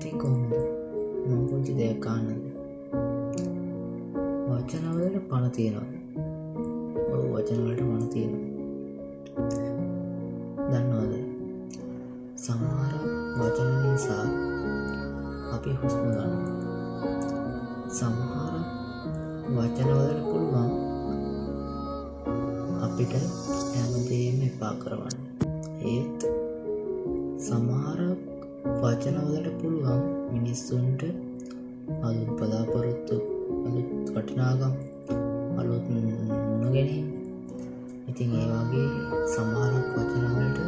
ඉතින් කොහොමද මම පොඩි දෙයක් අහන්නද? වචන වලට පණ තියෙනවා. ඔව් වචන වලට පණ තියෙනවා. දන්නවද? සමහර වචන නිසා අපි හුස්ම ගන්නවා. සමහර වචන වලට පුළුවන් අපිට හැමදේම එපා කරවන්න. ඒත් සමහර වචන වලට පුළුවන් මිනිස්සුන්ට අලුත් බලාපොරොත්තු, අලුත් වටිනාකම්, අලුත් මුණ ගැනීම. ඉතින් ඒ වගේ සමහර වචන වලට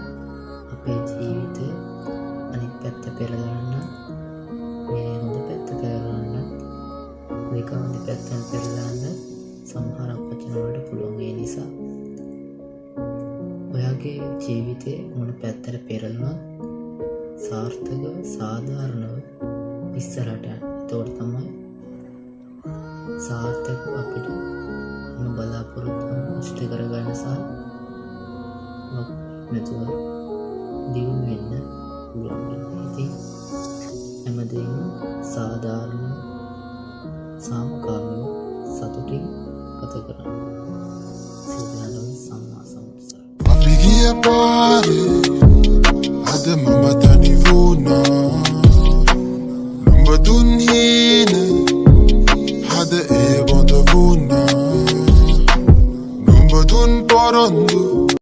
අපේ ජීවිතය අනිත් පැත්ත පෙරලන්න, මේ හොඳ පැත්ත පෙරලන්න, මේක හොඳ පැත්තෙන් පෙරලන්න සමහර වචන වලට පුළුවන්. ඒ නිසා ඔයාගේ ජීවිතේ මොන පැත්තට පෙරළුණත් සාර්ථකව, සාධාරණව ඉස්සරහට යන්න. එතකොට තමයි සාර්ථකව අපිට මොන බලාපොරොත්තු ඉෂ්ට කරගන්න සහ නැතුව දියුණු වෙන්න පුළුවන්. ඉතින් හැමදේම සාධාරණ, සාමකාමීව සතුටින් ගත කරන්න. සියලුම සම්මා සම්බුත්. Body